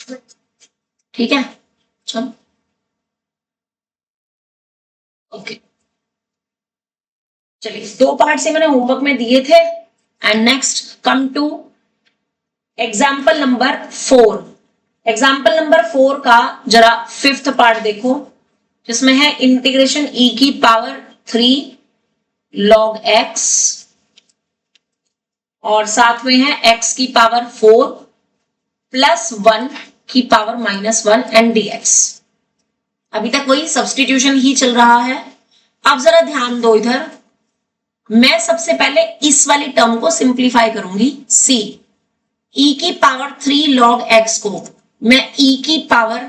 ठीक है, चलो ओके। चलिए, 2 पार्ट से मैंने होमवर्क में दिए थे। And next come to example number 4। Example number 4 का जरा 5th पार्ट देखो, जिसमें है इंटीग्रेशन e की पावर 3 log x और साथ में है x की पावर 4 प्लस 1 की पावर -1 एंड dx। अभी तक वही सब्सटीट्यूशन ही चल रहा है। अब जरा ध्यान दो इधर, मैं सबसे पहले इस वाली टर्म को सिंप्लीफाई करूंगी। c e की पावर 3 log x को मैं e की पावर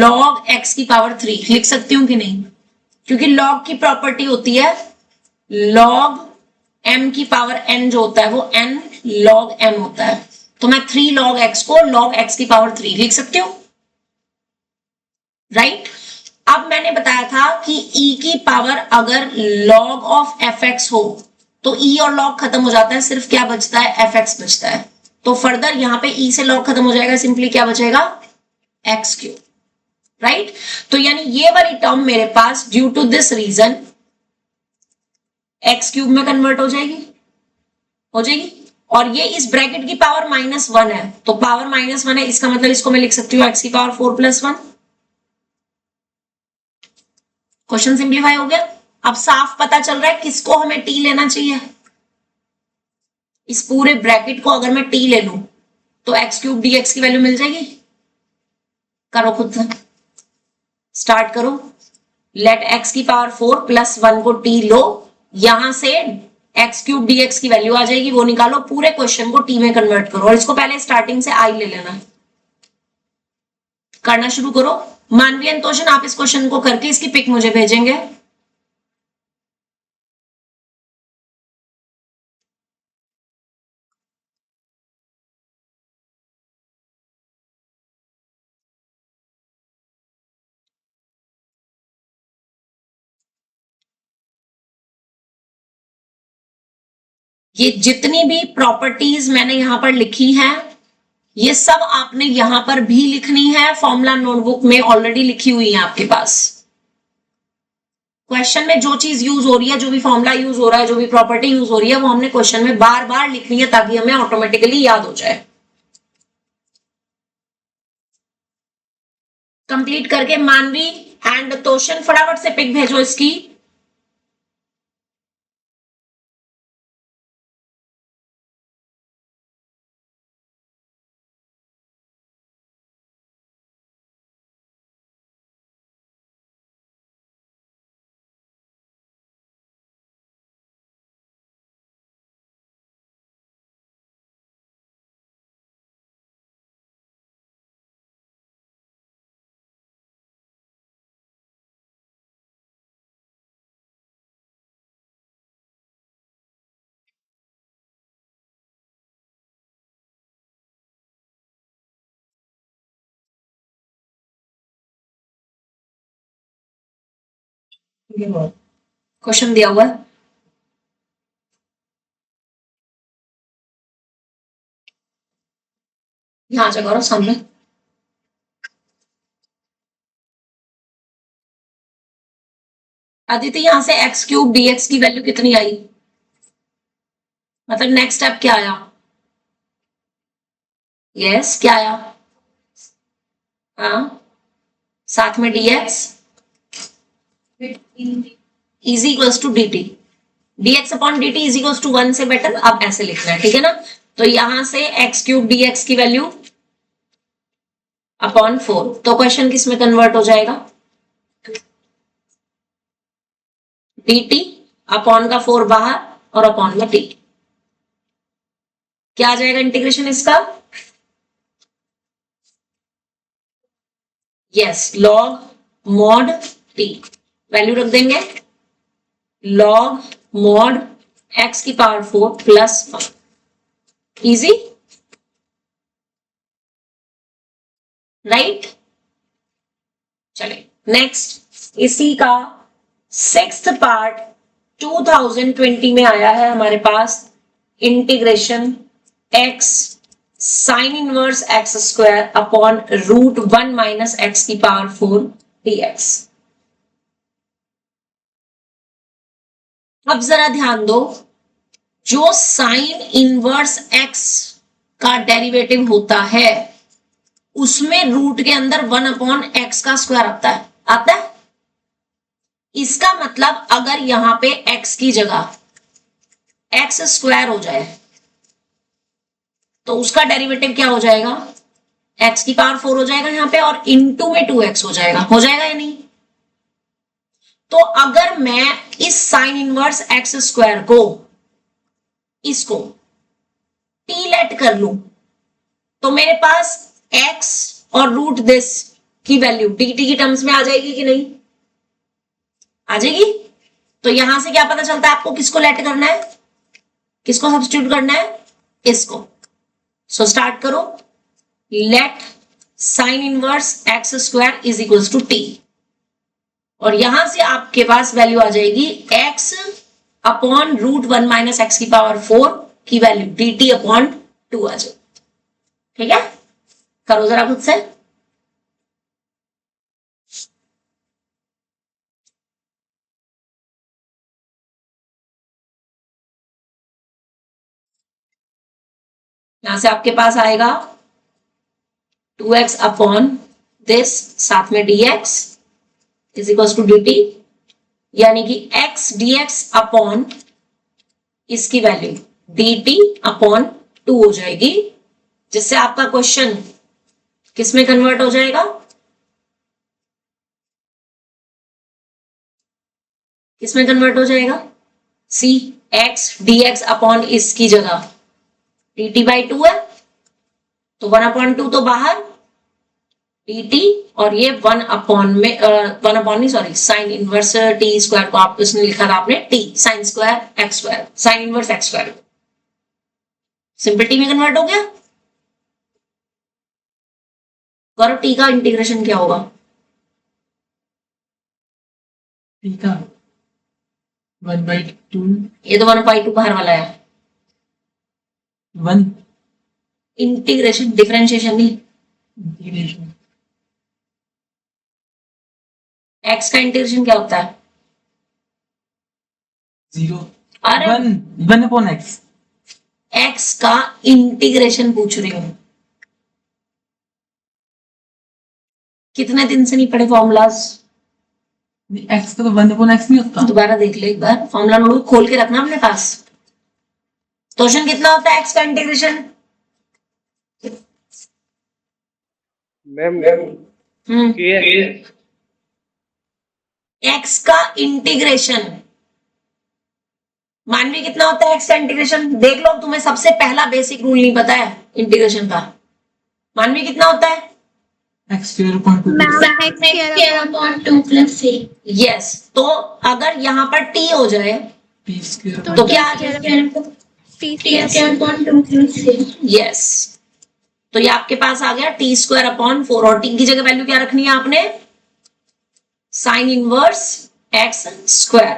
log x की पावर 3 लिख सकती हूं कि नहीं? क्योंकि log की प्रॉपर्टी होती है log m की पावर n जो होता है वो n log m होता है। तो मैं 3 log x को log x की पावर 3 लिख सकती हूं, राइट? अब मैंने बताया था कि e की पावर अगर log ऑफ fx हो तो e और log खत्म हो जाता है, सिर्फ क्या बचता है? fx बचता है। तो फर्दर यहां पे e से log खत्म हो जाएगा, सिंपली क्या बचेगा? x cube, right? तो यानी ये वाली टर्म मेरे पास due to this reason x cube में कन्वर्ट हो जाएगी। और ये इस ब्रैकेट की पावर -1 है, तो पावर -1 है, इसका मतलब इसको मैं लिख सकती हूँ x की पावर 4 + 1। क्वेश्चन सिंप्लीफाई हो गया। अब साफ पता चल रहा है किसको हमें t लेना चाहिए। इस पूरे ब्रैकेट को अगर मैं t ले लूं तो x क्यूब dx की वैल्यू मिल जाएगी। करो खुद से, स्टार्ट करो। लेट x की पावर 4 + 1 को t लो, यहां से x क्यूब dx की वैल्यू आ जाएगी, वो निकालो। पूरे क्वेश्चन को t में कन्वर्ट करो और इसको पहले स्टार्टिंग से i ले लेना। करना शुरू करो। मानवीय अंतोषण, आप इस क्वेश्चन को करके इसकी पिक मुझे भेजेंगे। ये जितनी भी प्रॉपर्टीज मैंने यहां पर लिखी हैं, ये सब आपने यहां पर भी लिखनी है। फॉर्मूला नोटबुक में ऑलरेडी लिखी हुई है आपके पास। क्वेश्चन में जो चीज यूज हो रही है, जो भी फॉर्मूला यूज हो रहा है, जो भी प्रॉपर्टी यूज हो रही है, वो हमने क्वेश्चन में बार बार लिखनी है ताकि हमें ऑटोमेटिकली याद हो जाए। कंप्लीट करके मानवी एंड तोशन फटाफट से पिक भेजो इसकी। क्वेश्चन दिया हुआ है, यहां आ जाओ सामने। आदित्य, यहां से x क्यूब dx की वैल्यू कितनी आई? मतलब नेक्स्ट स्टेप क्या आया? यस, क्या आया? हाँ, साथ में dx is equals to dt, dx upon dt is equals to 1 से बेटर अब ऐसे लिखना है, ठीक है ना? तो यहां से x क्यूब dx की वैल्यू अपॉन 4, तो क्वेश्चन किस में कन्वर्ट हो जाएगा? dt अपॉन का 4 बाहर और अपॉन का dt। क्या आ जाएगा इंटीग्रेशन इसका? Yes, log mod t, value रख देंगे लॉग मॉड x की पावर 4 प्लस 1। Easy, right? चले नेक्स्ट, इसी का 6th पार्ट 2020 में आया है हमारे पास, integration x sine inverse x square upon root 1 minus x की पावर 4 dx। अब जरा ध्यान दो, जो साइन इनवर्स एक्स का डेरिवेटिव होता है उसमें रूट के अंदर 1 अपॉन एक्स का स्क्वायर आता है। इसका मतलब अगर यहां पे x की जगह एक्स स्क्वायर हो जाए तो उसका डेरिवेटिव क्या हो जाएगा, x की पावर 4 हो जाएगा यहां पे, और इनटू में 2x हो जाएगा या नहीं। तो अगर मैं इस साइन इनवर्स एक्स स्क्वायर को इसको t लेट कर लूं तो मेरे पास x और रूट दिस की वैल्यू dt की टर्म्स में आ जाएगी कि नहीं, आ जाएगी। तो यहां से क्या पता चलता है आपको, किसको लेट करना है, किसको सब्स्टिट्यूट करना है, इसको। सो स्टार्ट करो, let sine inverse x square is equals to t, और यहां से आपके पास वैल्यू आ जाएगी x upon root 1 minus x की पावर 4 की वैल्यू dt अपॉन 2 आ जाएगी। ठीक है, करो जरा खुद से। यहां से आपके पास आएगा 2x अपॉन दिस, साथ में dx is equal to dt, यानी कि x dx अपॉन इसकी वैल्यू dt अपॉन 2 हो जाएगी, जिससे आपका क्वेश्चन किस में कन्वर्ट हो जाएगा, किस में कन्वर्ट हो जाएगा, सी x dx अपॉन इसकी जगह dt बाई 2 है, तो 1 अपॉन 2 तो बाहर dt, और ये 1 अपॉन में 1 अपॉन नहीं sorry sine inverse t square को आप इसने लिखा था आपने t sign square x square, sign inverse x square simple t में कन्वर्ट हो गया। करो t का इंटीग्रेशन क्या होगा, t का 1/2, ये तो 1/2 बाहर वाला है, 1 इंटीग्रेशन डिफरेंशिएशन नहीं, इंटीग्रेशन x का इंटीग्रेशन क्या होता है, 0 अरे 1 अपॉन x, x का इंटीग्रेशन पूछ रही हूं, कितने दिन से नहीं पढ़े फॉर्मूलाज, x का तो 1 अपॉन x नहीं होता। दोबारा देख ले एक बार, फॉर्मूला नोट खोल के रखना अपने पास। क्वेश्चन कितना होता है x का इंटीग्रेशन, मैम x का इंटीग्रेशन मानवी कितना होता है, x का इंटीग्रेशन देख लो, तुम्हें सबसे पहला बेसिक रूल नहीं पता है इंटीग्रेशन का, मानवी कितना होता है, x square upon 2 plus c। Yes, तो अगर यहाँ पर t हो जाए p square तो क्या आ जाएगा, यस, तो ये आपके पास आ गया टी स्क्वायर अपॉन 4, और टी की जगह वैल्यू क्या रखनी है आपने, साइन इनवर्स एक्स स्क्वायर,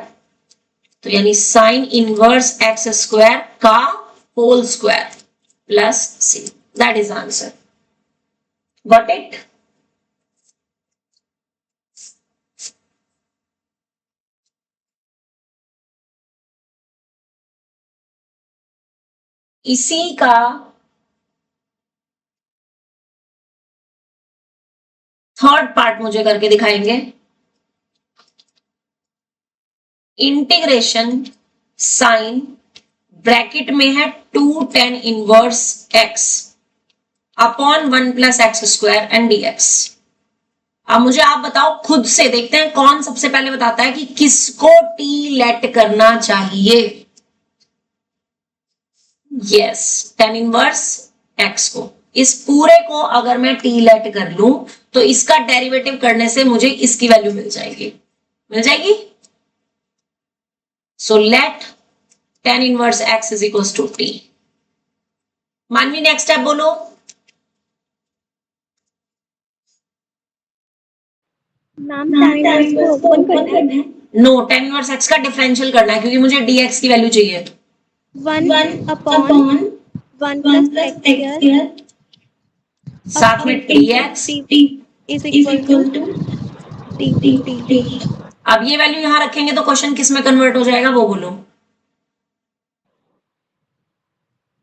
तो यानी साइन इनवर्स एक्स स्क्वायर का whole square plus c, that is answer. Got it. इसी का थर्ड पार्ट मुझे करके दिखाएंगे, इंटीग्रेशन साइन ब्रैकेट में है 2 tan inverse x upon 1 plus x square and dx। अब मुझे आप बताओ खुद से, देखते हैं कौन सबसे पहले बताता है कि किसको t लेट करना चाहिए। यस, tan इनवर्स x को, इस पूरे को अगर मैं t लेट कर लूं तो इसका डेरिवेटिव करने से मुझे इसकी वैल्यू मिल जाएगी, मिल जाएगी। So let tan inverse x is equal to t। Manvi next step बोलो। मैम tan इनवर्स को ओपन करना है। नो, tan इनवर्स x का डिफरेंशियल करना है क्योंकि मुझे dx की वैल्यू चाहिए। 1 अपॉन 1 प्लस x स्क्वायर साथ में dx is equal to t. अब ये वैल्यू यहां रखेंगे तो क्वेश्चन किस में कन्वर्ट हो जाएगा वो बोलो।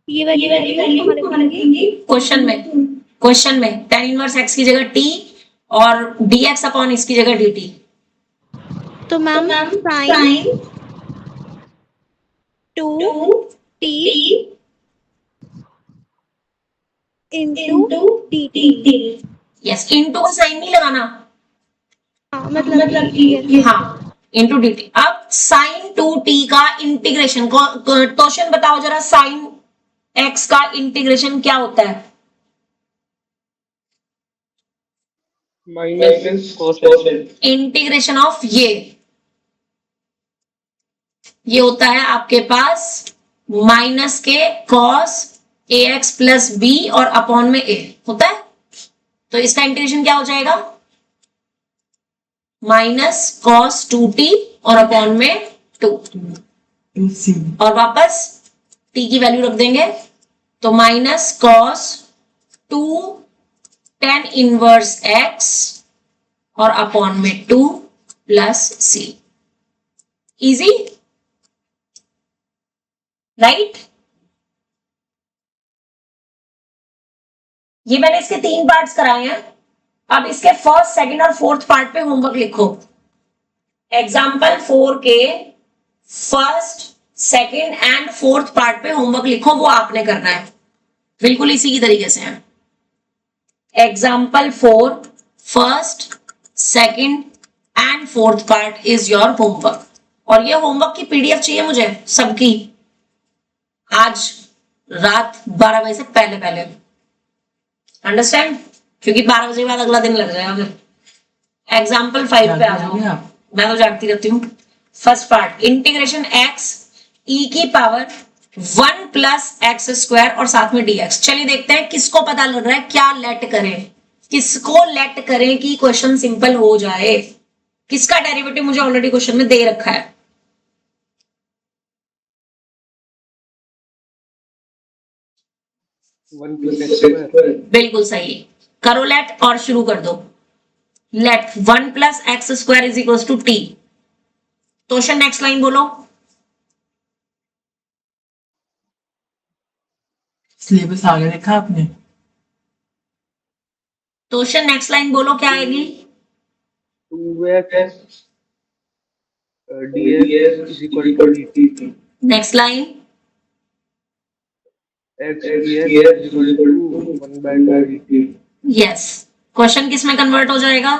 ये वैल्यू कहाँ रखेंगे? क्वेश्चन में tan इनवर्स x की जगह t और dx अपॉन इसकी जगह dt। तो ma'am sin 2t into dt। Yes, into का साइन नहीं लगाना। हाँ मतलब हाँ, इंटू डी टी। अब साइन 2t का इंटीग्रेशन क्वेश्चन बताओ जरा, साइन x का इंटीग्रेशन क्या होता है? माइनस cos इंटीग्रेशन ऑफ ये होता है आपके पास माइनस के cos ax प्लस b और अपॉन में a होता है। तो इसका इंटीग्रेशन क्या हो जाएगा? माइनस cos 2t और अपॉन में 2 सी और वापस t की वैल्यू रख देंगे तो minus cos 2 tan inverse x और अपॉन में 2 प्लस c। Easy, right? ये मैंने इसके 3 पार्ट्स कराए हैं। अब इसके फर्स्ट, सेकंड और फोर्थ पार्ट पे होमवर्क लिखो। एग्जाम्पल 4 के first, second and fourth part पे होमवर्क लिखो, वो आपने करना है बिल्कुल इसी की तरीके से है। Example 4 first, second and fourth part is your homework. और ये होमवर्क की पीडीएफ चाहिए मुझे सबकी, आज रात 12 बजे से पहले। अंडरस्टैंड? क्योंकि 12 बजे के बाद अगला दिन लग जाएगा फिर। एग्जाम्पल 5 पे आ जाओ। मैं तो जागती रहती हूँ। First part, integration x e की पावर 1 प्लस एक्स स्क्वायर और साथ में dx। चलिए देखते हैं किसको पता लग रहा है क्या लेट करें, किसको लेट करें कि क्वेश्चन सिंपल हो जाए। किसका डेरिवेटिव मुझे ऑलरेडी क्वेश्चन में दे रखा है? One plus x square. बिल्कुल सही, करो लेट और शुरू कर दो। Let 1 plus x square is equal to t. Question next line बोलो। सिलेबस आगे देखा आपने? क्वेश्चन नेक्स्ट लाइन बोलो क्या आएगी? 2x dx is equal to dt। Next line. x dx is equal to 1 by 2 dt। Yes, question किस में convert हो जाएगा?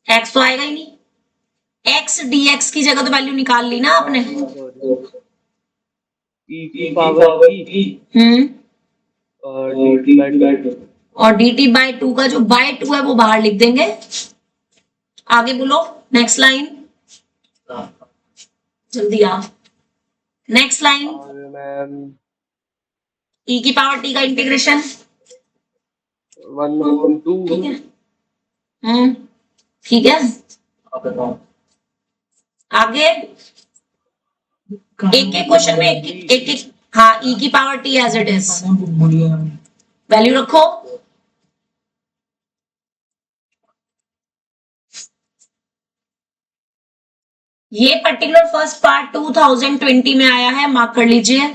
x तो आएगा ही नहीं। x dx की जगह तो वैल्यू निकाल ली ना आपने। e की पावर e और dt by 2। और dt बाय 2 का जो बाय 2 है वो बाहर लिख देंगे। आगे बोलो नेक्स्ट लाइन, जल्दी आओ। नेक्स्ट लाइन, मैम e की पावर t का इंटीग्रेशन। 1/2। ठीक है। आगे एक एक क्वेश्चन में एक हाँ, e की power t as it is value रखो। ये पर्टिकुलर फर्स्ट पार्ट 2020 में आया है, मार्क कर लीजिए।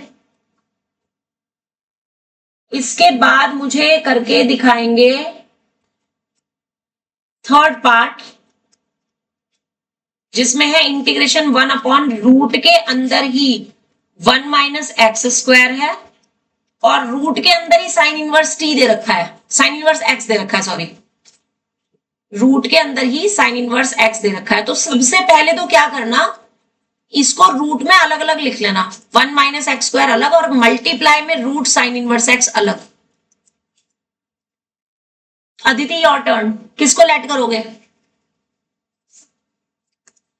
इसके बाद मुझे करके दिखाएंगे थर्ड पार्ट, जिसमें है इंटीग्रेशन 1 अपॉन रूट के अंदर ही 1 माइनस एक्स स्क्वायर है और रूट के अंदर ही साइन इनवर्स t दे रखा है, साइन इनवर्स x दे रखा है, सॉरी, रूट के अंदर ही साइन इनवर्स x दे रखा है। तो सबसे पहले तो क्या करना, इसको रूट में अलग अलग लिख लेना, 1 माइनस एक्स स्क्वायर अलग और मल्टीप्लाई में रूट साइन इनवर्स x अलग। अदिति योर टर्न, किसको लेट करोगे?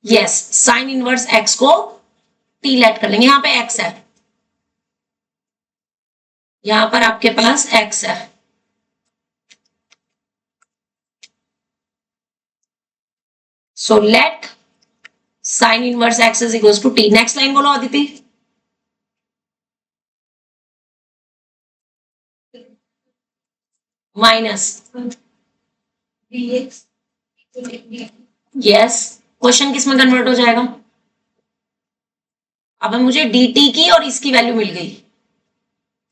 यस, साइन इनवर्स x को t लेट कर लेंगे। यहां पे x है, यहां पर आपके पास x है। So let sine inverse x is equal to t। Next line बोलो अदिति। माइनस यस, क्वेश्चन किस में कन्वर्ट हो जाएगा? अब मुझे dt की और इसकी वैल्यू मिल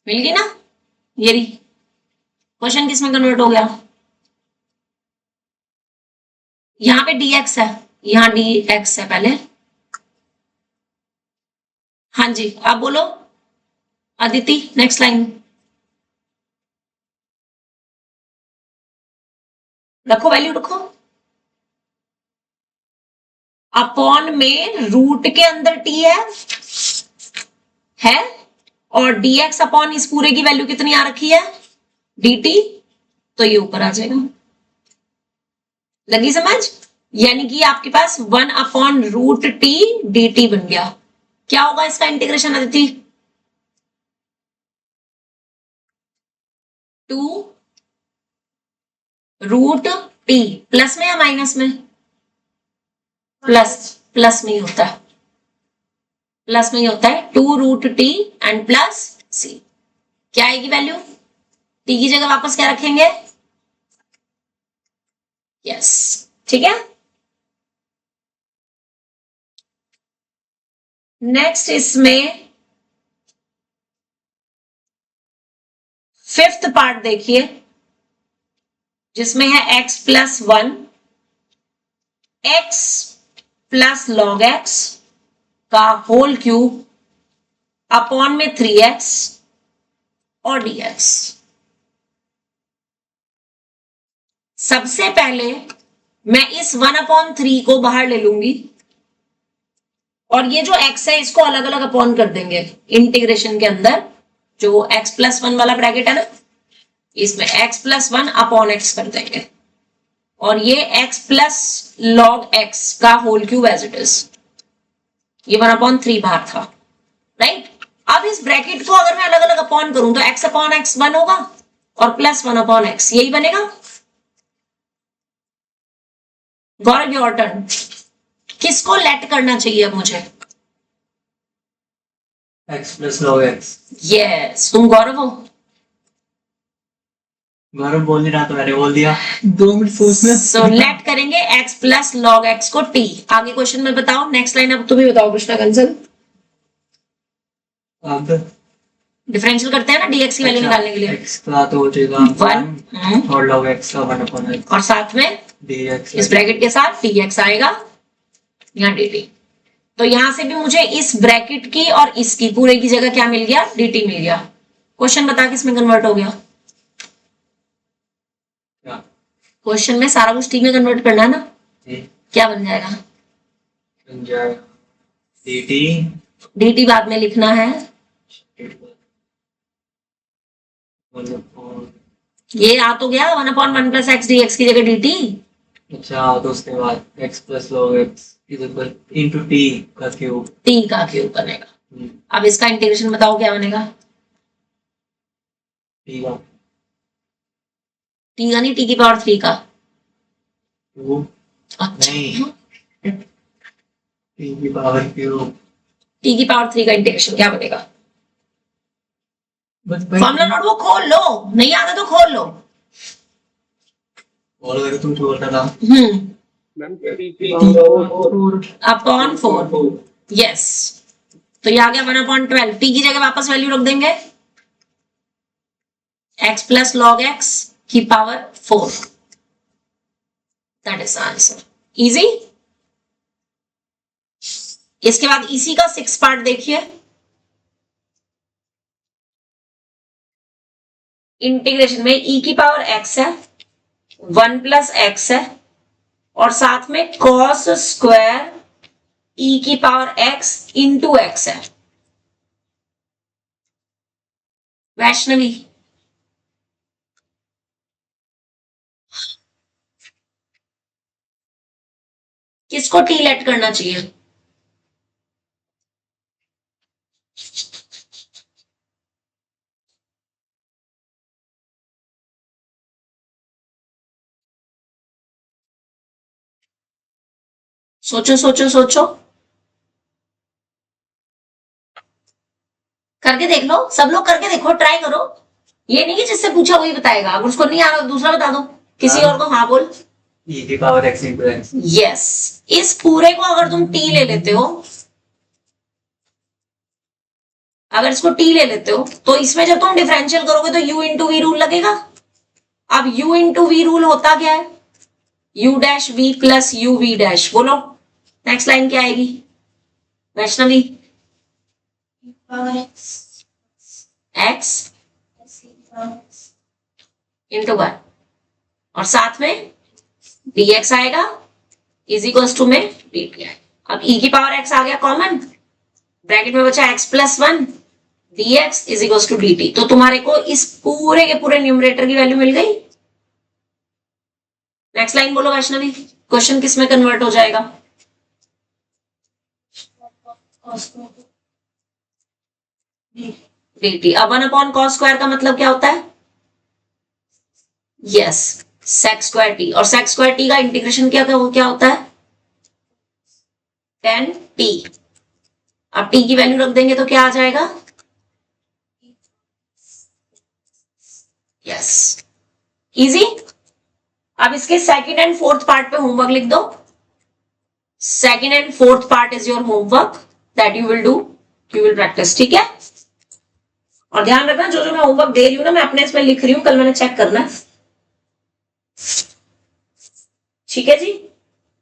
गई ना, ये रही। क्वेश्चन किस में कन्वर्ट हो गया? यहां पे dx है, यहां dx है पहले। हाँ जी, आप बोलो अदिति, नेक्स्ट लाइन रखो, वैल्यू रखो। अपॉन में रूट के अंदर t है और dx अपॉन इस पूरे की वैल्यू कितनी आ रखी है? dt, तो ये ऊपर आ जाएगा। लगी समझ? यानी कि आपके पास 1 अपॉन रूट टी dt बन गया। क्या होगा इसका integration Aditi? 2 root t, plus में या माइनस में? प्लस में ही होता है, प्लस में ही होता है। 2 रूट टी एंड प्लस सी। क्या आएगी वैल्यू? टी की जगह वापस क्या रखेंगे? यस, ठीक है। नेक्स्ट इसमें फिफ्थ पार्ट देखिए, जिसमें है x plus 1, x plus log x का होल क्यूब अपॉन में 3x और dx। सबसे पहले मैं इस 1/3 को बाहर ले लूंगी और ये जो x है इसको अलग अलग अपॉन कर देंगे इंटीग्रेशन के अंदर। जो x प्लस 1 वाला ब्रैकेट है ना, इसमें x प्लस 1 अपॉन x कर देंगे और ये x प्लस लॉग x का whole cube as it is. ये 1/3 बाहर था, राइट। अब इस ब्रैकेट को अगर मैं अलग अलग अपॉन करूं तो x अपॉन x 1 होगा और प्लस 1 अपॉन x, यही बनेगा। गौरव योर टर्न, किसको लेट करना चाहिए अब मुझे? x plus log x। Yes, तुम गौरव हो? गौरव बोल नहीं रहा तो मैंने बोल दिया। 2 मिनट सोचना। सो लेट करेंगे x प्लस लॉग x को t। आगे क्वेश्चन में बताओ, नेक्स्ट लाइन अब तुम ही बताओ कृष्णा कंसल। अब डिफरेंशियल करते हैं ना dx की वैल्यू निकालने के लिए। x का तो हो जाएगा 1 और log x का 1/x और साथ में dx। इस ब्रैकेट के साथ dx आएगा, यहाँ dt। तो यहां से भी मुझे इस ब्रैकेट की और इसकी पूरे की जगह क्या मिल गया? dt मिल गया। क्वेश्चन बता किसमें कन्वर्ट हो गया? क्वेश्चन में सारा कुछ t में कन्वर्ट करना है ना, क्या बन जाएगा? बन जाएगा dt बाद में लिखना है। ये आ तो गया 1/1 प्लस x dx की जगह dt। अच्छा, तो उसके बाद x plus log x into t का क्यूब। t का क्यूब बनेगा। अब इसका इंटीग्रेशन बताओ क्या बनेगा? t का t का नहीं, t की पावर 3 का। क्यूब अच्छा, नहीं, t की पावर क्यूब। t की पावर 3 का इंटीग्रेशन क्या बनेगा? बस भाई फॉर्मूला नोट वो खोल लो, नहीं आता तो खोल लो। बोल अगर तुम बोल रहा था। Upon 4, yes. तो ये आ गया 1/12। t की जगह वापस वैल्यू रख देंगे, x प्लस लॉग x की power 4। That is answer, easy. इसके बाद इसी का 6 पार्ट देखिए। इंटीग्रेशन में e की पावर x है, 1 प्लस x है और साथ में cos स्क्वायर e की पावर x इंटू x है। वैष्णवी, किसको t लेट करना चाहिए? सोचो सोचो सोचो, करके देख लो, सब लोग करके देखो, ट्राई करो। ये नहीं कि जिससे पूछा वही बताएगा, अगर उसको नहीं आ रहा दूसरा बता दो किसी हाँ। और को। हाँ बोल। e की power x into x. Yes, इस पूरे को अगर तुम t ले लेते हो, अगर इसको t ले लेते हो तो इसमें जब तुम डिफरेंशियल करोगे तो u इंटू वी रूल लगेगा। अब u इंटू वी रूल होता क्या है, u dash v plus u v dash. बोलो नेक्स्ट लाइन क्या आएगी वैष्णवी? x इंटू वन और साथ में dx आएगा इज इक्वल्स टू में dt आएगा। अब e की पावर x आ गया कॉमन, ब्रैकेट में बचा x plus one dx is equals to dt। तो तुम्हारे को इस पूरे के पूरे न्यूमरेटर की वैल्यू मिल गई। नेक्स्ट लाइन बोलो वैष्णवी, क्वेश्चन किस में कन्वर्ट हो जाएगा? dt। अब 1 अपॉन कॉस स्क्वायर का मतलब क्या होता है? Yes, sec square t. और सेक स्क्वायर टी का इंटीग्रेशन क्या होता है? tan t। अब t की वैल्यू रख देंगे तो क्या आ जाएगा? Yes, easy. अब इसके सेकंड एंड फोर्थ पार्ट पे होमवर्क लिख दो। Second and fourth part is your homework that you will do, you will practice, ठीक है? और ध्यान रखना जो जो मैं होमवर्क दे रही हूं ना, मैं अपने इसमें लिख रही हूं, कल मैंने चेक करना है, ठीक है जी?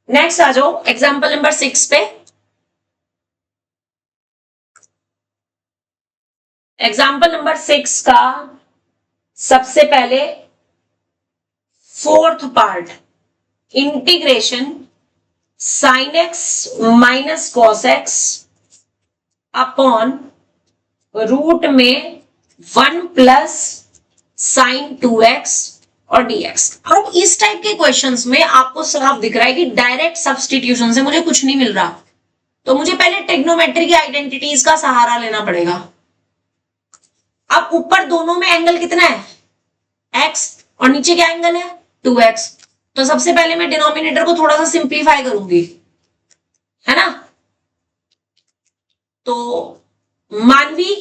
नेक्स्ट आ जाओ एग्जाम्पल नंबर 6 पे। एग्जाम्पल नंबर 6 का सबसे पहले fourth part, integration sine x minus cos x upon root में 1 प्लस साइन 2x और dx। अब इस टाइप के क्वेश्चंस में आपको साफ दिख रहा है कि डायरेक्ट सब्स्टिट्यूशन से मुझे कुछ नहीं मिल रहा, तो मुझे पहले ट्रिग्नोमेट्री की आइडेंटिटीज का सहारा लेना पड़ेगा। अब ऊपर दोनों में एंगल कितना है? x, और नीचे क्या एंगल है? 2x। तो सबसे पहले मैं डिनोमिनेटर को थोड़ा सा सिंप्लीफाई करूंगी, है ना? तो मानवी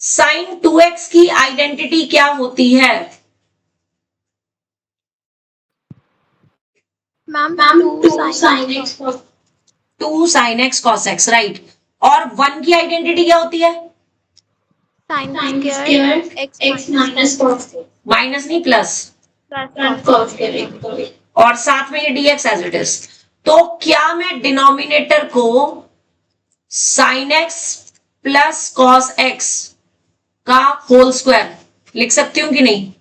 साइन 2x की आइडेंटिटी क्या होती है? Ma'am 2 sin x 2 sin x cos x, right. और 1 की आइडेंटिटी क्या होती है? sin square x minus cos minus नहीं प्लस, cos और साथ में ये dx एज इट इज। तो क्या मैं डिनोमिनेटर को sin x plus cos x का होल स्क्वायर लिख सकती हूं कि नहीं?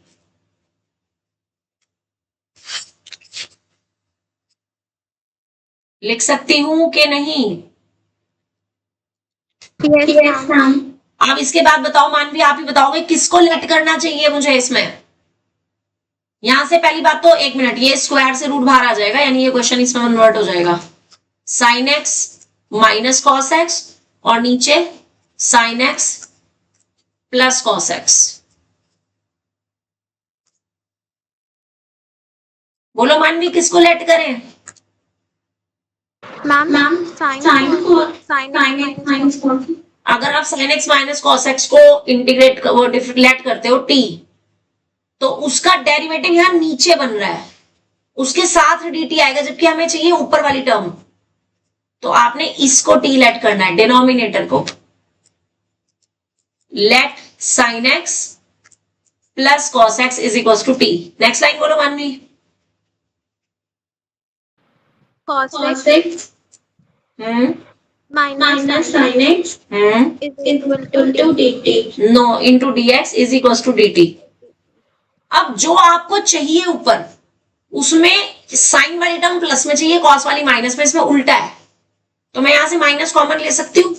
लिख सकती हूं कि नहीं? yes ma'am अब इसके बाद बताओ मानवी, आप ही बताओगे किसको लेट करना चाहिए मुझे इसमें? यहां से पहली बात तो 1 मिनट, ये स्क्वायर से रूट बाहर आ जाएगा, यानी ये क्वेश्चन इसमें कन्वर्ट हो जाएगा। Sign x minus cos x और नीचे sign x plus cos x. बोलो मानवी किसको लेट करें? मैम sin minus cos अगर आप sign x minus cos x को इंटीग्रेट लेट करते हो टी, तो उसका डेरिवेटिव यहां नीचे बन रहा है, उसके साथ dt आएगा, जबकि हमें चाहिए ऊपर वाली टर्म। तो आपने इसको टी लेट करना है, डिनोमिनेटर को। Let sine x plus cos x is equal to t. Next line बोलो Manvi. cos x minus sin x is equal to dt no, into dx is equal to dt। अब जो आपको चाहिए ऊपर, उसमें साइन वाली टर्म प्लस में चाहिए, कॉस वाली माइनस में, इसमें उल्टा है, तो मैं यहां से माइनस कॉमन ले सकती हूं।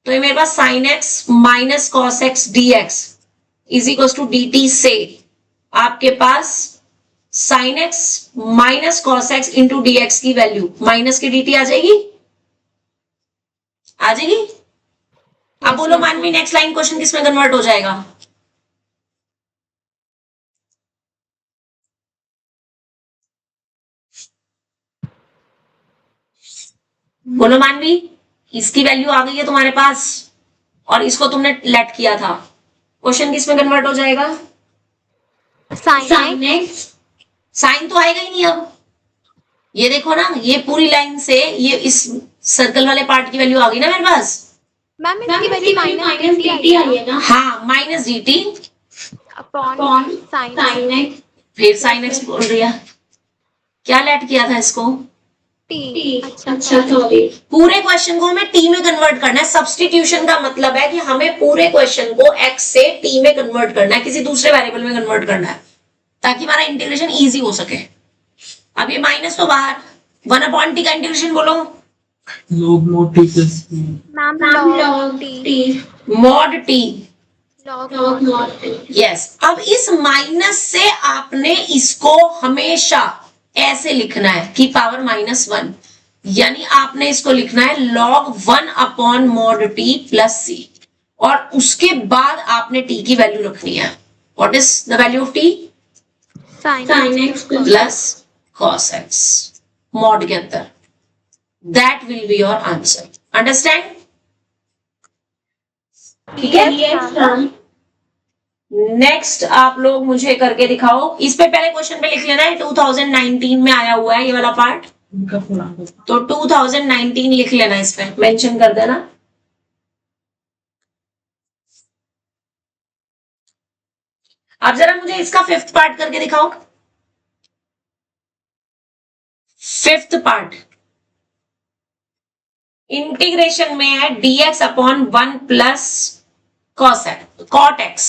तो ये मेरे पास sine x minus cos x dx is equal to dt से आपके पास sine x minus cos x into dx की वैल्यू माइनस की dt आ जाएगी, आ जाएगी। अब बोलो मानवी नेक्स्ट लाइन क्वेश्चन किसमें कन्वर्ट हो जाएगा? बोलो मानवी, इसकी वैल्यू आ गई है तुम्हारे पास और इसको तुमने लेट किया था, क्वेश्चन किस में कन्वर्ट हो जाएगा? साइन एक्स साइन तो आएगा ही नहीं अब। ये देखो ना, ये पूरी लाइन से ये इस सर्कल वाले पार्ट की वैल्यू आ गई ना मेरे पास। मैम इसकी वैल्यू माइनस dt आई है ना हाँ, minus dt upon sine x फिर साइन एक्स बोल दिया। क्या लेट किया था इसको? t। अच्छा सॉरी। पूरे क्वेश्चन को हमें टी में कन्वर्ट करना है। सब्स्टिट्यूशन का मतलब है कि हमें पूरे क्वेश्चन को एक्स से टी में कन्वर्ट करना है, किसी दूसरे वेरिएबल में कन्वर्ट करना है, ताकि हमारा इंटीग्रेशन इजी हो सके। अब ये माइनस तो बाहर, 1/t का इंटीग्रेशन बोलो। log mod t plus ma'am log t mod T. log mod t। Yes, अब इस माइनस से आपने इसको हमेशा ऐसे लिखना है कि पावर -1, यानी आपने इसको लिखना है log 1 mod t plus c, और उसके बाद आपने t की वैल्यू रखनी है। What is the value of t? Sign x plus cos x mod के अंदर। That will be your answer. Understand? ठीक है। नेक्स्ट आप लोग मुझे करके दिखाओ। इस पे पहले क्वेश्चन पे लिख लेना है, 2019 में आया हुआ है ये वाला पार्ट, उनका पूरा तो 2019 लिख लेना, इस पे मेंशन कर देना। अब जरा मुझे इसका 5th पार्ट करके दिखाओ। 5th पार्ट इंटीग्रेशन में है dx upon 1 plus cot x।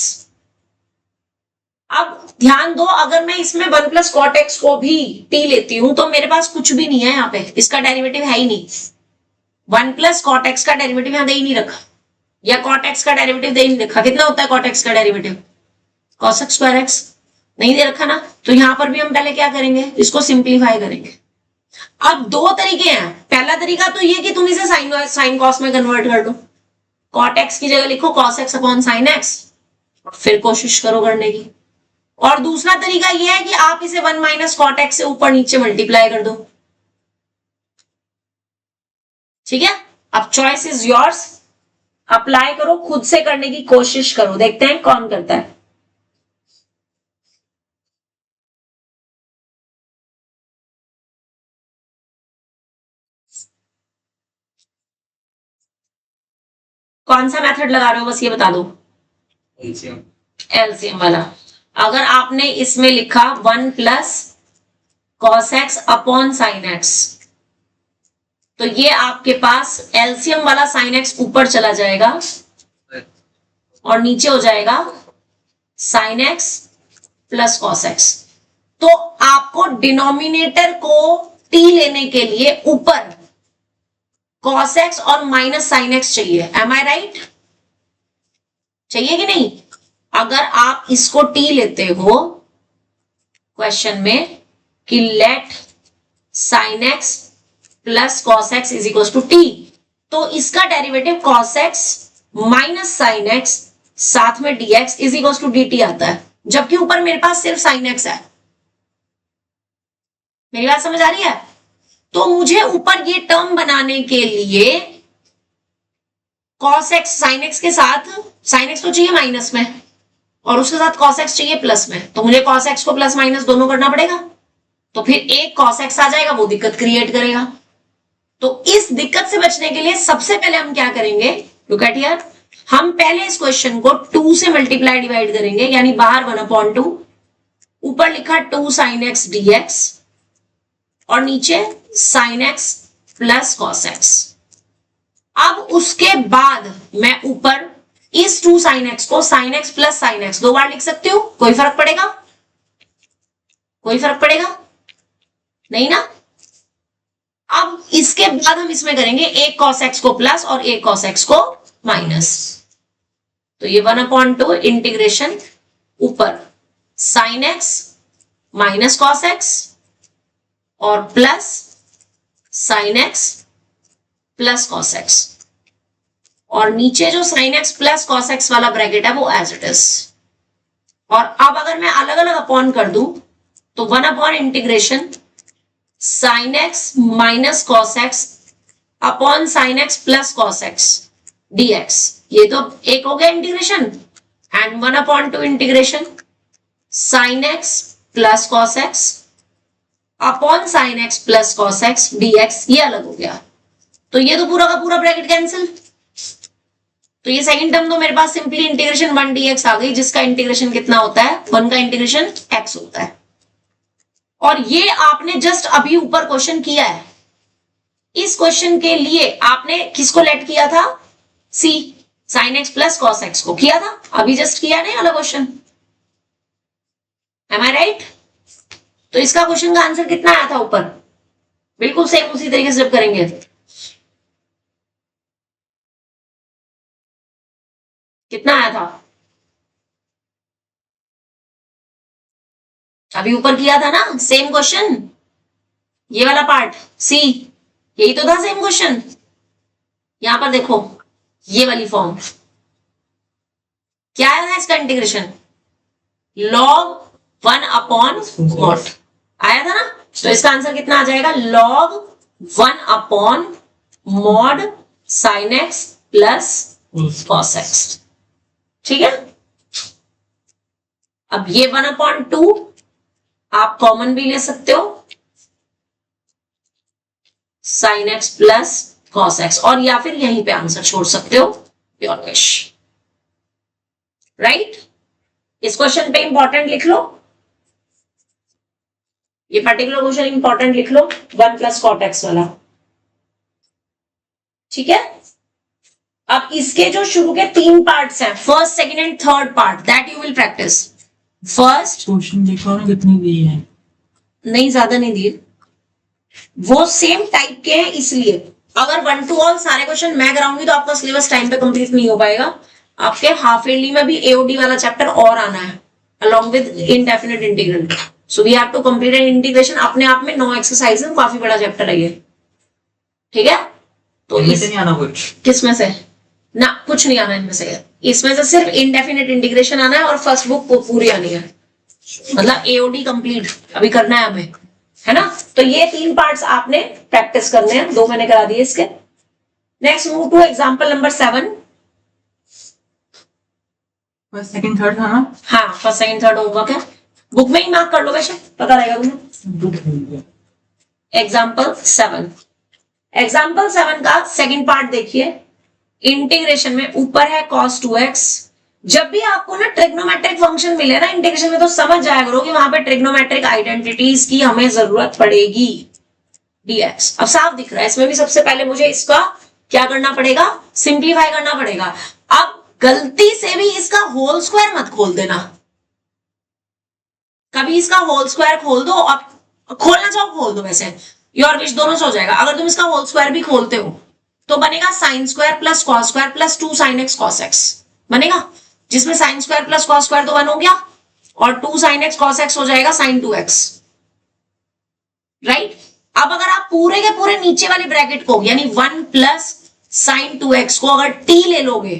अब ध्यान दो, अगर मैं इसमें 1 प्लस cot x को भी t लेती हूं तो मेरे पास कुछ भी नहीं है यहाँ पे, इसका डेरिवेटिव है ही नहीं। 1 प्लस cot x का डेरिवेटिव यहां दे ही नहीं रखा, या cot x का डेरिवेटिव दे ही नहीं रखा। कितना होता है cot x का derivative? cos x square x नहीं दे रखा ना, तो यहां पर भी हम पहले क्या करेंगे, इसको सिंप्लीफाई करेंगे। अब दो तरीके हैं। पहला तरीका तो ये कि तुम इसे साइन कॉस में कन्वर्ट कर दो, cot x की जगह लिखो cos x upon sine x, फिर कोशिश करो करने की। और दूसरा तरीका ये है कि आप इसे 1 माइनस cot x से ऊपर नीचे मल्टीप्लाई कर दो। ठीक है, अब चॉइस इज योर्स। अप्लाई करो, खुद से करने की कोशिश करो, देखते हैं कौन करता है। कौन सा मेथड लगा रहे हो, बस ये बता दो। एलसीएम वाला। अगर आपने इसमें लिखा 1 plus cos x upon sine x, तो ये आपके पास एलसीएम वाला साइन x ऊपर चला जाएगा और नीचे हो जाएगा sine x plus cos x। तो आपको डिनोमिनेटर को t लेने के लिए ऊपर cos x और माइनस साइन x चाहिए। एम आई राइट? चाहिए कि नहीं? अगर आप इसको t लेते हो क्वेश्चन में कि let sine x plus cos x is equal to t, तो इसका derivative cos x minus sine x साथ में dx is equal to dt आता है, जबकि ऊपर मेरे पास सिर्फ साइन x है। मेरी बात समझ आ रही है? तो मुझे ऊपर ये टर्म बनाने के लिए cos x sin x के साथ, sin x तो चाहिए माइनस में और उसके साथ cos x चाहिए प्लस में, तो मुझे cos x को प्लस माइनस दोनों करना पड़ेगा। तो फिर एक cos x आ जाएगा, वो दिक्कत क्रिएट करेगा। तो इस दिक्कत से बचने के लिए सबसे पहले हम क्या करेंगे, लुक एट हियर, हम पहले इस क्वेश्चन को 2 से मल्टीप्लाई डिवाइड करेंगे, यानी बाहर 1/2, ऊपर लिखा 2 sin x dx और नीचे sin x plus cos x। अब उसके बाद मैं ऊपर इस 2 sin x को sin x plus sin x 2 बार लिख सकती हूं। कोई फर्क पड़ेगा? कोई फर्क पड़ेगा नहीं ना। अब इसके बाद हम इसमें करेंगे एक cos x को प्लस और एक cos x को माइनस, तो ये 1/2 इंटीग्रेशन ऊपर sin x minus cos x और plus sin x plus cos x, और नीचे जो sin x plus cos x वाला ब्रैकेट है वो एज इट इज। और अब अगर मैं अलग अलग अपॉन कर दूं तो 1 integration sin x minus cos x upon sin x plus cos x dx, ये तो एक हो गया integration. And 1/2 integration sine x plus cos x upon sine x plus cos x dx, ये अलग हो गया। तो ये तो पूरा का पूरा ब्रैकेट कैंसिल। तो ये सेकंड टर्म तो मेरे पास सिंपली इंटीग्रेशन 1 dx आ गई, जिसका इंटीग्रेशन कितना होता है, 1 का इंटीग्रेशन x होता है। और ये आपने जस्ट अभी ऊपर क्वेश्चन किया है। इस क्वेश्चन के लिए आपने किसको लेट किया था, c sin x plus cos x को किया था, अभी जस्ट किया नहीं वाला क्वेश्चन। एम आई राइट? तो इसका क्वेश्चन का आंसर कितना आया था ऊपर, बिल्कुल सेम उसी तरीके से जब करेंगे। कितना आया था, अभी ऊपर किया था ना सेम क्वेश्चन, ये वाला पार्ट सी, यही तो था सेम क्वेश्चन। यहां पर देखो ये वाली फॉर्म, क्या आया था इसका इंटीग्रेशन, log 1/mod आया था ना। तो इसका आंसर कितना आ जाएगा, log 1/mod sin x plus cos x। ठीक है, अब ये 1/2 आप कॉमन भी ले सकते हो, sin x plus cos x, और या फिर यहीं पे आंसर छोड़ सकते हो प्योर विश। राइट, इस क्वेश्चन पे इंपॉर्टेंट लिख लो, ये पर्टिकुलर क्वेश्चन इंपॉर्टेंट लिख लो, 1 प्लस cot x वाला। ठीक है, अब इसके जो शुरू के 3 पार्ट्स हैं, first second and third part, that you will practice. First question देखो ना कितनी दी है, नहीं ज्यादा नहीं दिए, वो सेम टाइप के हैं, इसलिए अगर 1 to all सारे क्वेश्चन मैं कराऊंगी तो आपका सिलेबस टाइम पे कंप्लीट नहीं हो पाएगा। आपके हाफ ईयरली में भी एओडी वाला चैप्टर और आना है along with indefinite integral. So we have to complete an integration, अपने आप में 9 एक्सरसाइज है, काफी बड़ा चैप्टर है ये। ठीक है, तो इनमें से नहीं आना कुछ, किसमें से ना, कुछ नहीं आना इनमें से, इसमें से सिर्फ इनडेफिनेट इंटीग्रेशन आना है और फर्स्ट बुक पूरी आनी है, मतलब एओडी कंप्लीट अभी करना है हमें, है ना। तो ये 3 पार्ट्स आपने प्रैक्टिस करने हैं, 2 मैंने करा दिए इसके। Next move two example number 7। First second third था ना, हाँ, फर्स्ट सेकंड थर्ड होमवर्क है, बुक में ही मार्क कर लो, वैसे पता रहेगा तुम्हें। बुक भूल गया। एग्जाम्पल 7, एग्जाम्पल 7 का सेकंड पार्ट देखिए। इंटीग्रेशन में ऊपर है cos 2x। जब भी आपको ना ट्रिग्नोमेट्रिक फंक्शन मिले ना इंटीग्रेशन में, तो समझ जाया करो कि वहां पे ट्रिग्नोमेट्रिक आइडेंटिटीज की हमें जरूरत पड़ेगी, dx। अब साफ दिख रहा है, इसमें भी सबसे पहले मुझे इसका क्या करना पड़ेगा, सिंप्लीफाई करना पड़ेगा। अब गलती से भी इसका होल स्क्वायर मत खोल देना, कभी इसका होल स्क्वायर खोल दो, अब खोलना चाहो खोल दो, वैसे योर विश, दोनों से हो जाएगा। अगर तुम इसका होल स्क्वायर भी खोलते हो तो बनेगा sine square plus cos square plus 2 sin x cos x बनेगा, जिसमें sine square plus cos square तो 1 हो गया, और 2 sin x cos x हो जाएगा sin 2x। राइट, अब अगर आप पूरे के पूरे नीचे वाले ब्रैकेट को, यानी 1 प्लस sin 2x को अगर t ले लोगे,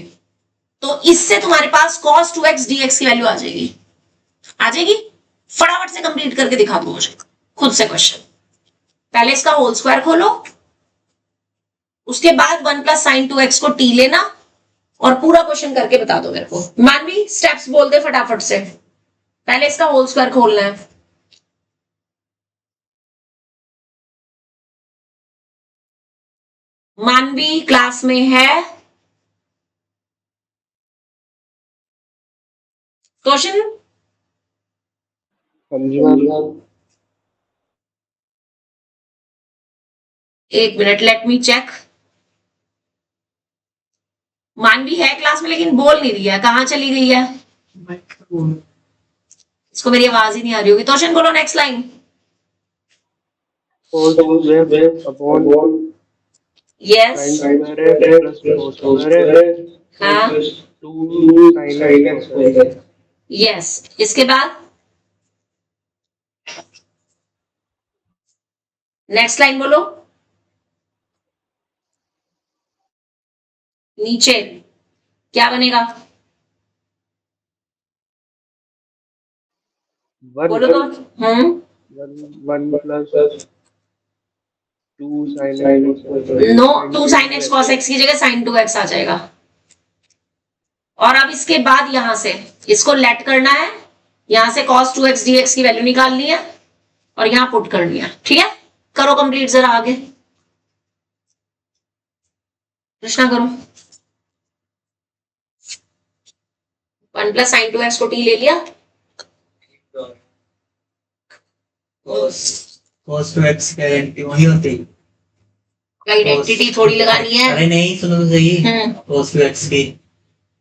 तो इससे तुम्हारे पास cos 2x dx की वैल्यू आ जाएगी, आ जाएगी। फटाफट से कंप्लीट करके दिखा दो मुझे खुद से क्वेश्चन। पहले इसका होल स्क्वायर खोलो, उसके बाद 1 प्लस sin 2x को t लेना, और पूरा क्वेश्चन करके बता दो मेरे को। मानवी स्टेप्स बोल दे फटाफट से, पहले इसका होल स्क्वायर खोलना है। मानवी क्लास में है, क्वेश्चन एक मिनट, लेट मी चेक। मानवी है क्लास में लेकिन बोल नहीं रही है, कहां चली गई है, इसको मेरी आवाज ही नहीं आ रही होगी। क्वेश्चन बोलो, नेक्स्ट लाइन। यस, हाँ, यस, इसके बाद नेक्स्ट लाइन बोलो। नीचे क्या बनेगा, बोलो तो। 1 plus 2 sin x, no, 2 sin x cos x की जगह sin 2x आ जाएगा, और अब इसके बाद यहां से इसको लेट करना है, यहां से cos 2x dx की वैल्यू निकालनी है और यहां पुट करनी है। ठीक है, करो कंप्लीट जरा आगे, कृष्णा करो। 1 प्लस साइन 2x को t ले लिया, cos 2x की आइडेंटिटी वही होती है। आइडेंटिटी थोड़ी लगानी है। अरे नहीं, सुनो तो सही। cos 2x की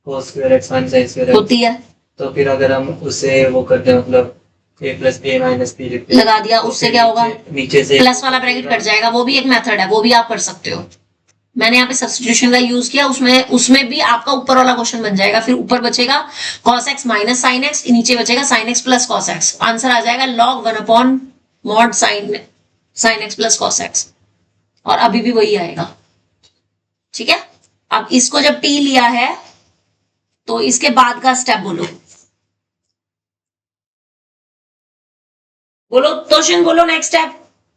cos square x minus sin square x होती है, तो फिर अगर हम उसे वो करते हैं, मतलब a plus b minus b लिखते हैं, लगा दिया, तो उससे फिर क्या होगा, नीचे से प्लस वाला ब्रैकेट कट जाएगा। वो भी एक मेथड है, वो भी आप कर सकते हो। मैंने यहाँ पे सब्स्टिट्यूशन का यूज किया, उसमें भी आपका ऊपर वाला क्वेश्चन बन जाएगा। फिर ऊपर बचेगा cos x minus sine x, नीचे बचेगा sin x plus cos x। Answer आ जाएगा log 1 upon mod sin x plus cos x, और अभी भी वही आएगा। ठीक है, अब इसको जब t लिया है तो इसके बाद का स्टेप बोलो, बोलो क्वेश्चन, बोलो नेक्स्ट स्टेप,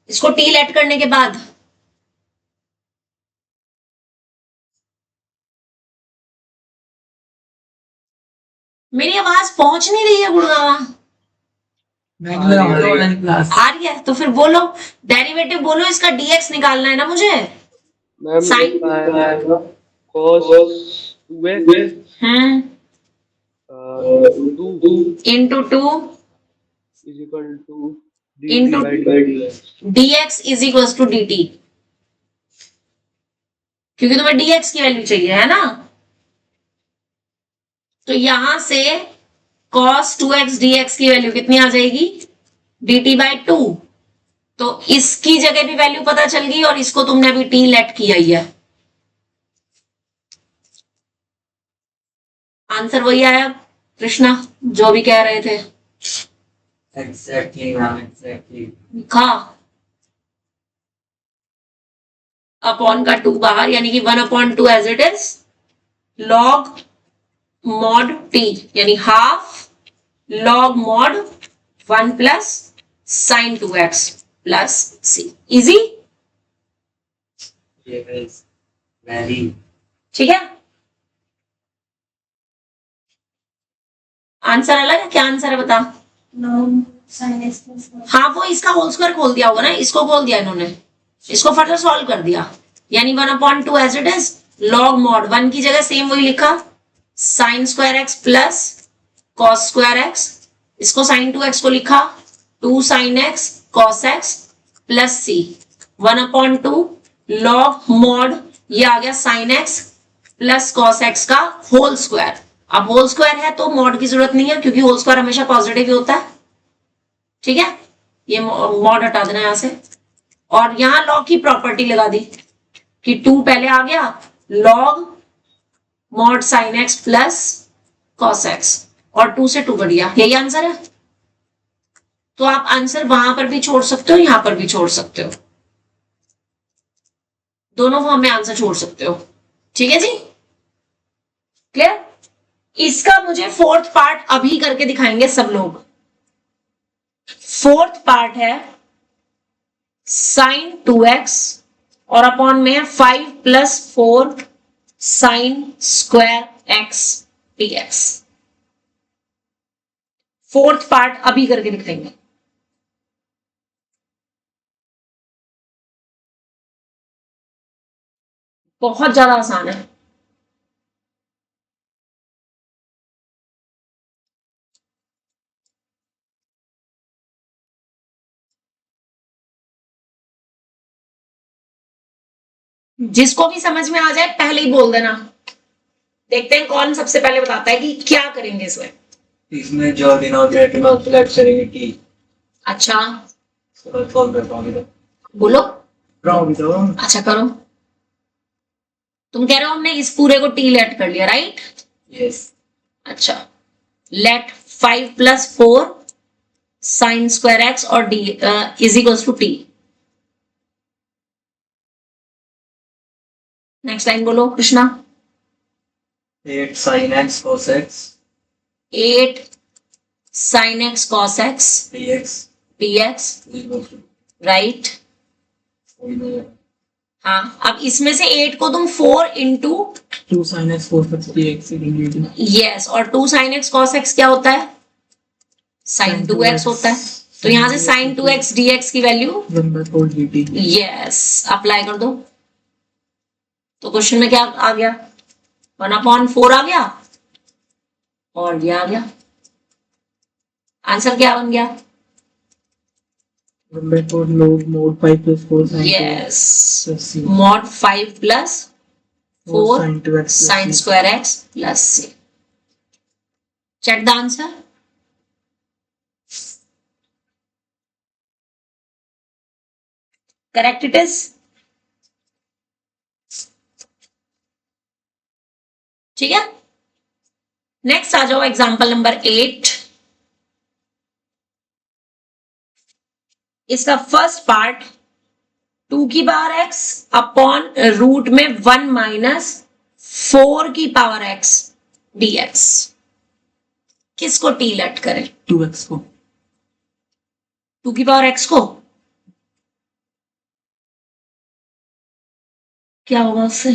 इसको t लेट करने के बाद। मेरी आवाज पहुंच नहीं रही है गुड़गावा, क्लास आ रही है तो फिर बोलो, डेरिवेटिव बोलो, इसका dx निकालना है ना मुझे। Ma'am Sin- cos 2x into 2 is equal to Into dt by dx. dx is equal to dt, क्योंकि तुम्हें dx की वैल्यू चाहिए है ना। तो यहां से cos 2x dx की वैल्यू कितनी आ जाएगी, dt बाई 2। तो इसकी जगह भी वैल्यू पता चल गई और इसको तुमने अभी t लेट किया ही है। आंसर वही आया कृष्णा जो भी कह रहे थे। Exactly ma'am, exactly. लिखा अपॉन का 2 बाहर, यानी कि 1 upon 2 as it is, log mod t यानी half log mod 1 plus sine 2x plus c। Easy, very. ठीक है। आंसर अलग है, क्या आंसर है बता। हाँ, वो इसका होल स्क्वायर खोल दिया होगा ना, इसको खोल दिया इन्होंने, इसको फर्दर सॉल्व कर दिया, यानी 1 upon 2 as it is, log mod 1 की जगह सेम वही लिखा, sine square x plus cos square x, इसको साइन 2x को लिखा 2 sine x cos x plus C, 1 upon 2 log mod, ये आ गया sine x plus cos x का होल स्क्वायर। अब होल स्क्वायर है तो मॉड की जरूरत नहीं है, क्योंकि होल स्क्वायर हमेशा पॉजिटिव ही होता है। ठीक है, ये मॉड हटा देना यहां से, और यहां लॉग की प्रॉपर्टी लगा दी कि 2 पहले आ गया, log mod sine x plus cos x, और 2 से 2 बढ़ गया। यही आंसर है। तो आप आंसर वहां पर भी छोड़ सकते हो, यहां पर भी छोड़ सकते हो, दोनों फॉर्म में आंसर छोड़ सकते हो। ठीक है जी, क्लियर। इसका मुझे फोर्थ पार्ट अभी करके दिखाएंगे सब लोग। फोर्थ पार्ट है साइन 2x और अपॉन में है 5 plus 4 sine square x dx। Fourth part अभी करके दिखाएंगे। बहुत ज्यादा आसान है। जिसको भी समझ में आ जाए पहले ही बोल देना। देखते हैं कौन सबसे पहले बताता है कि क्या करेंगे इसमें। इसमें जो डिनोमिनेटर में मल्टीप्लाई करेंगे t, अच्छा सॉल्व कर पाओगे बोलो। तो अच्छा करो, तुम कह रहे हो हमने इस पूरे को t लेट कर लिया, राइट। यस। अच्छा, let 5 plus 4 sine square x और d is equals to t। Next line बोलो Krishna. 8 sin x cos x 8 sine x cos x dx dx, is equal to right. हाँ, अब इसमें से 8 को तुम 4 into 2 sin x cos x dx dt yes, और 2 sin x cos x क्या होता है? sin 2x होता है। तो यहाँ से sin 2x dx की वैल्यू 1/4 dt यस, अप्लाई कर दो। तो क्वेश्चन में क्या आ गया? 1/4 आ गया और ये आ गया। आंसर क्या बन गया? 1/4 log mod 5 plus 4 sin yes, 2x plus c mod 5 plus 4 sin 2x plus sin c. square x plus c. Check the answer. Correct it is. ठीक है, नेक्स्ट आ जाओ एग्जांपल नंबर 8। इसका फर्स्ट पार्ट 2 की power x upon root में 1 minus 4 की power x dx। किसको t late करें? 2x को 2 की पावर x को क्या होगा उससे?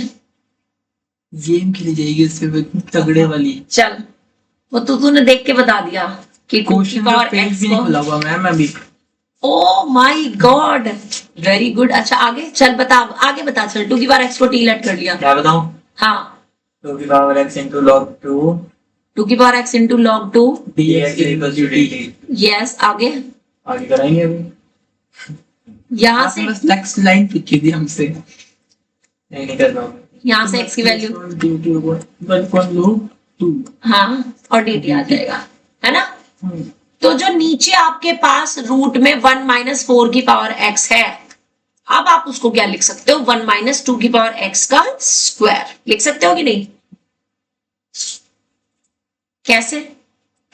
गेम खेली जाएगी उससे वो तगड़े वाली। चल, वो तूने देख के बता दिया कि 2 की क्वेश्चन का पावर पेज x भी नहीं को। खुला हुआ मैम अभी। Oh my God, very good. अच्छा आगे चल, बता, आगे बता। चल, 2 की पावर x को t लेट कर लिया। क्या बताऊं? हाँ, 2 की पावर x into log 2 2 की power x into log 2। dx equals to dt। Yes, आगे आगे कराएंगे अभी। यहाँ से, आपने बस नेक्स्ट लाइन पूछी थी हमसे। नहीं कर रहा हूँ। यहाँ से x की वैल्यू, 1/2 हाँ, और dt आ जाएगा, है ना? तो जो नीचे आपके पास रूट में 1 माइनस 4 की पावर x है, अब आप उसको क्या लिख सकते हो? 1 माइनस 2 की पावर x का स्क्वायर लिख सकते हो कि नहीं? कैसे?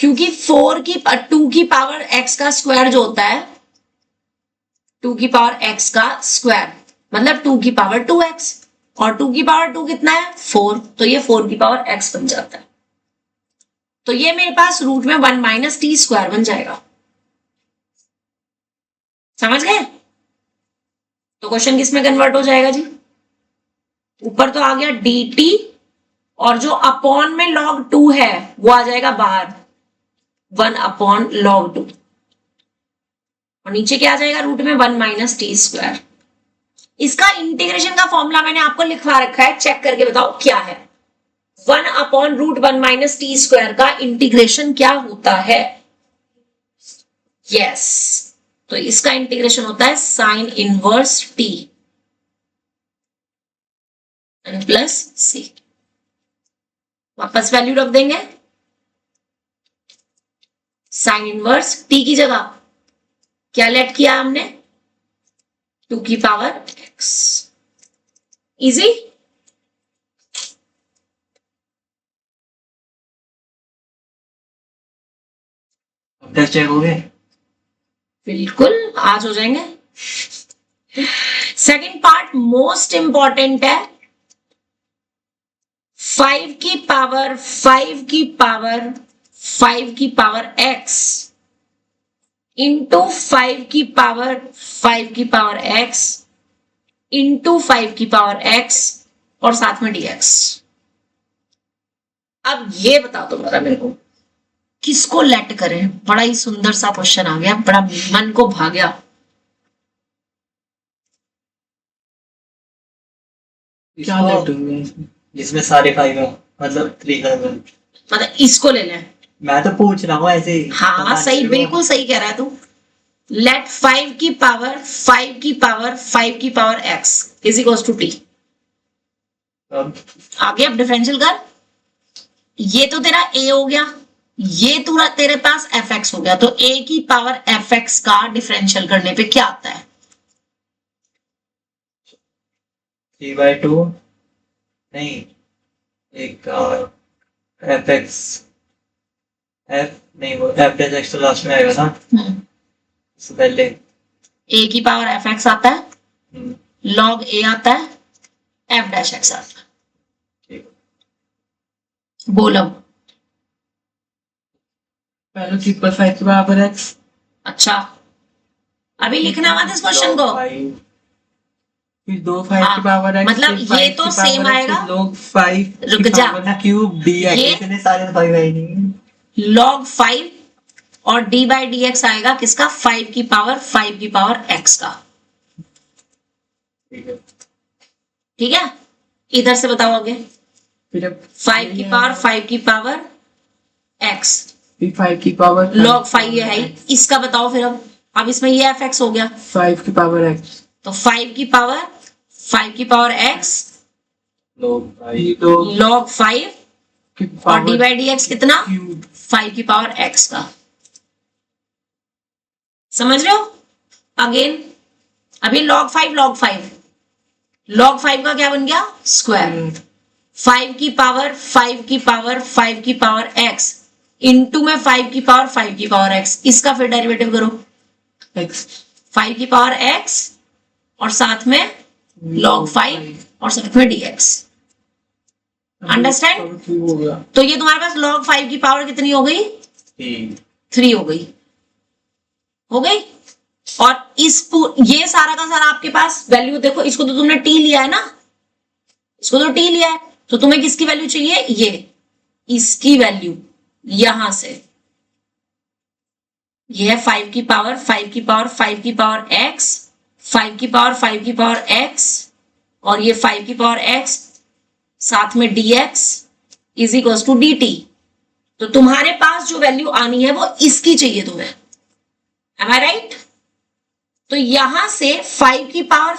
क्योंकि 2 की पावर x का स्क्वायर जो होता है, 2 की पावर x का स्क्वायर मतलब 2 की पावर 2x, और 2 की पावर 2 कितना है? 4, तो ये 4 की पावर x बन जाता है। तो ये मेरे पास रूट में 1 माइनस टी स्क्वायर बन जाएगा। समझ गए? तो क्वेश्चन किस में कन्वर्ट हो जाएगा जी? ऊपर तो आ गया dt, और जो अपॉन में log 2 है वो आ जाएगा बाहर, 1 अपॉन log 2, और नीचे क्या आ जाएगा? रूट में 1 माइनस टी स्क्वायर। इसका इंटीग्रेशन का फॉर्मूला मैंने आपको लिखवा रखा है, चेक करके बताओ क्या है। 1 upon root 1 minus t square का इंटीग्रेशन क्या होता है? यस, तो इसका इंटीग्रेशन होता है sine inverse t plus c. वापस वैल्यू रख देंगे, साइन इनवर्स टी की जगह क्या लेट किया हमने? 2 की power x। Easy? Test check हो गए? बिल्कुल, आज हो जाएंगे। सेकंड पार्ट मोस्ट इंपॉर्टेंट है। 5 की पावर 5 की पावर 5 की पावर x इंटू 5 की पावर 5 की पावर x इंटू 5 की पावर x और साथ में dx। अब ये बता दो मेरा मेरे को, किसको लेट करें? बड़ा ही सुंदर सा क्वेश्चन आ गया, बड़ा मन को भा गया। क्या लेट होंगे इसमें? जिसमें सारे 5 है, मतलब 3 का। मतलब इसको ले लें। मैं तो पूछ रहा हूँ ऐसे ही। हाँ सही, बिल्कुल सही कह रहा है तू। लेट 5 की पावर 5 की पावर 5 की power x is equals to t. आगे अब डिफरेंशियल कर। ये तो तेरा a हो गया, ये पूरा तेरे पास fx हो गया, तो a की पावर fx का डिफरेंशियल करने पे क्या आता है? 3/2 नहीं, एक fx f नहीं, वो f डैश x तो लास्ट में आएगा ना, इससे पहले a की पावर fx आता है, log a आता है, f डैश x आता है। ठीक। बोल अब। पहले 5 की बराबर x। अच्छा, अभी लिखना मत इस क्वेश्चन को। फिर 2 5 हाँ, की पावर x, मतलब फिर 5 ये तो की power same x, आएगा। फिर log 5 रुक की जा। power cube dx। ये इतने सारे तो भाई भाई नहीं। log 5 और d बाई डी एक्स आएगा किसका, 5 की पावर x का। ठीक है। ठीक है, इधर से बताओ आगे। फिर अब 5 की पावर x, फिर 5 की पावर log 5 ये है ही। इसका बताओ फिर अब इसमें ये fx हो गया, 5 की पावर x, तो 5 की पावर x लोग भाई तो log 5 की और power d by D x कितना, क्यूब। 5 की पावर x का। समझ रहे हो? अगेन अभी log 5 का क्या बन गया, स्क्वायर। 5 की पावर x इंटू में 5 की पावर x, इसका फिर डेरिवेटिव करो, x 5 की पावर x और साथ में log 5 और साथ में dx। अंडरस्टैंड? क्यूब हो गया। तो ये तुम्हारे पास log 5 की पावर कितनी हो गई, 3 हो गई, और ये सारा का सारा आपके पास वैल्यू देखो, इसको तो तुमने t लिया है ना, इसको तो t लिया है, तो तुम्हें किसकी वैल्यू चाहिए, ये इसकी वैल्यू यहां से, ये है 5 की पावर x, 5 की पावर x और ये 5 की पावर x साथ में dx is equal to dt। तो तुम्हारे पास जो वैल्यू आनी है वो इसकी चाहिए तुम्हें, एम आई राइट? तो यहां से 5 की पावर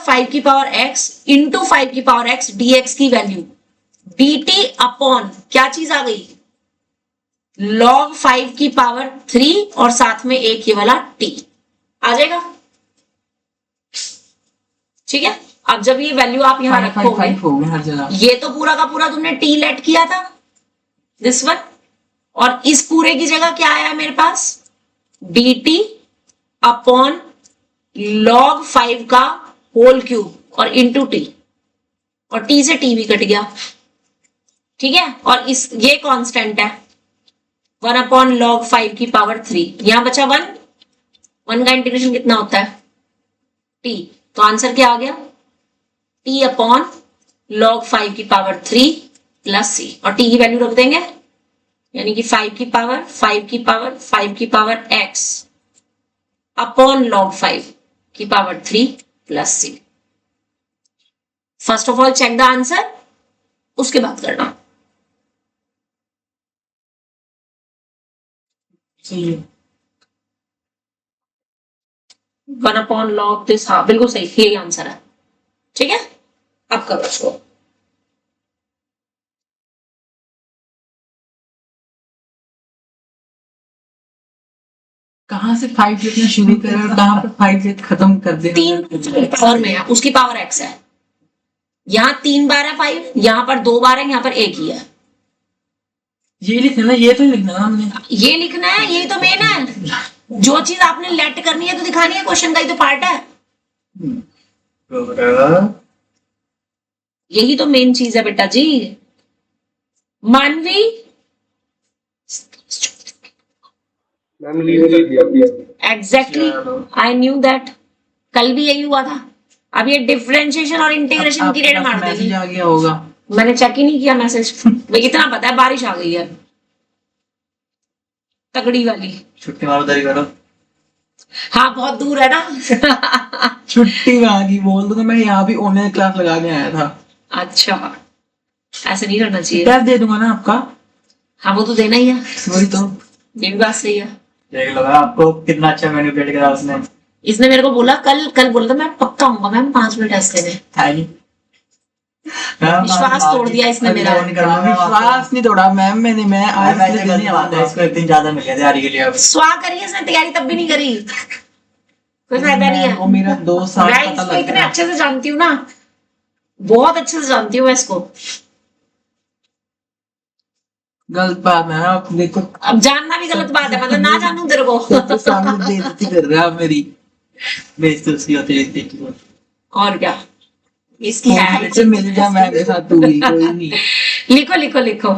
x इंटू 5 की पावर x dx की वैल्यू dt अपॉन क्या चीज आ गई, log 5 की पावर 3 और साथ में एक ये वाला t आ जाएगा। ठीक है, अब जब ये वैल्यू आप यहां रखोगे, 5 हो गए हर जगह। ये तो पूरा का पूरा तुमने t लेट किया था दिस वन, और इस पूरे की जगह क्या आया है मेरे पास, dt अपॉन log 5 का होल क्यूब और इंटू t, और t से t भी कट गया। ठीक है, और ये कांस्टेंट है 1 अपॉन log 5 की पावर 3, यहां बचा 1 का इंटीग्रेशन कितना होता है, t, तो आंसर क्या आ गया, t अपॉन log 5 की पावर 3 प्लस c, और t की वैल्यू रख देंगे, यानी कि 5 की पावर x अपॉन log 5 की power 3 plus c। First of all check the answer, उसके बाद करना। सही है। 1 अपॉन log दिस, हाँ बिल्कुल सही, यही आंसर है। ठीक है, अब करो इसको। कहाँ से 5 लिखना शुरू करें और कहाँ पे 5 लिख खत्म कर दे। 3 पावर में है, उसकी पावर x है, यहाँ 3 बार है 5, यहाँ पर 2 बार है, यहाँ पर 1 ही है। ये लिखना ना, ये तो लिखना ना हमने, ये लिखना है, यही तो मेन है। जो चीज आपने लेट करनी है तो दिखानी है, क्वेश्चन का ही तो पार्ट है, यही तो मेन चीज है बेटा जी। मानवी मैम लीव कर दिया। एग्जैक्टली, आई न्यू दैट, कल भी यही हुआ था। अब ये डिफरेंशिएशन और इंटीग्रेशन की रेड मार मैसेज देगी। आ गया होगा। मैंने चेक ही नहीं किया मैसेज, इतना पता है बारिश आ गई है तगड़ी वाली। छुट्टी मारो उधर ही करो। हाँ बहुत दूर है ना। छुट्टी में आ गई बोल दूंगा, मैं यहाँ भी ऑनलाइन क्लास लगाने आया था। अच्छा, ऐसे नहीं करना चाहिए। टेस्ट दे दूंगा ना आपका। हाँ वो तो देना ही है, वही तो, ये भी बात सही है। देख लो आपको कितना अच्छा मैनिपुलेट करा उसने। इसने मेरे को बोला कल बोला था मैं पक्का आऊंगा मैम 5 मिनट टेस्ट देने, है नहीं। विश्वास तोड़ दिया इसने मेरा। विश्वास नहीं तोड़ा मैम मैंने, मैं आज मैं इसलिए देने आऊंगा। इसको एक दिन ज्यादा मिल गया तैयारी के लिए। अब स्वा करी इसने तैयारी, तब भी नहीं करी, कोई फायदा नहीं वो है। मेरा 2 साल मैं पता इसको लग इतने गया। अच्छे से जानती हूँ ना, बहुत अच्छे से जानती हूँ मैं इसको। गलत बात है आप देखो, अब जानना भी गलत बात है, मतलब ना जानू तेरे को। सबके सामने बेइज्जती कर रहे हैं आप मेरी। बेइज्जती उसकी होती है। और क्या, इसकी है मुझसे मिल जा मेरे साथ तू भी, कोई नहीं। लिखो लिखो लिखो।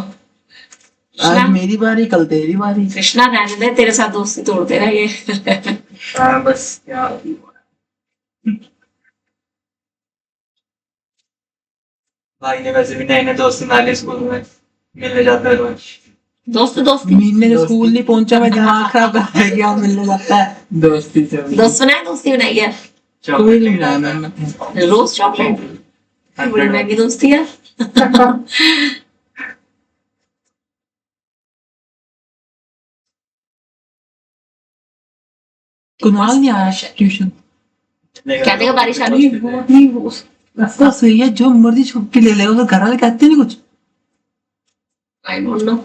आज मेरी बारी कल तेरी बारी। कृष्णा रहने दे, तेरे साथ दोस्ती तोड़ते रहे ये। बस क्या भाई ने वैसे भी नए नए दोस्त बना लिए स्कूल में, मिलने जाता है रोज। दोस्ती मिलने तो स्कूल नहीं पहुंचा, मैं दिमाग खराब कर गया, मिलने जाता है दोस्ती से। दोस्ती बनाई है कोई नहीं मिला मैम। रोज चॉकलेट, बड़ी महंगी दोस्ती है। कुणाल नहीं आया ट्यूशन। क्या देगा बारिश आ रही है? नहीं वो उसका सही है, जो मर्जी छुट्टी ले ले, तो घर वाले कहते नहीं कुछ। I don't know.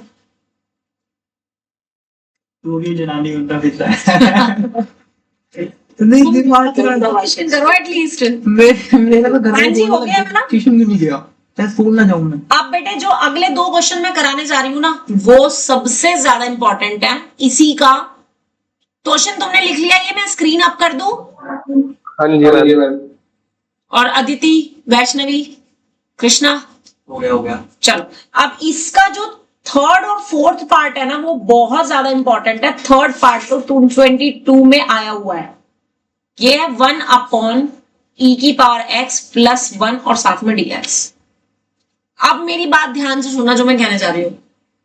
तू भी जनानी उल्टा फिरता है। नहीं दिमाग क्वेश्चन करो एटलीस्ट। मेरा तो घर हाँ जी, हो गया ना? ट्यूशन क्यों नहीं गया, मैं स्कूल ना जाऊं मैं। अब बेटे जो अगले 2 क्वेश्चन मैं कराने जा रही हूँ ना, वो सबसे ज्यादा इंपॉर्टेंट है। इसी का क्वेश्चन तुमने लिख लिया, ये मैं स्क्रीन अप कर दूं? हाँ जी मैम। और अदिति, वैष्णवी, कृष्णा, हो गया। चलो अब इसका जो थर्ड और फोर्थ पार्ट है ना, वो बहुत ज्यादा इंपॉर्टेंट है। थर्ड पार्ट तो 222 में आया हुआ है। ये है 1/e⁻x+1 और साथ में dx। अब मेरी बात ध्यान से सुनना जो मैं कहने जा रही हूं।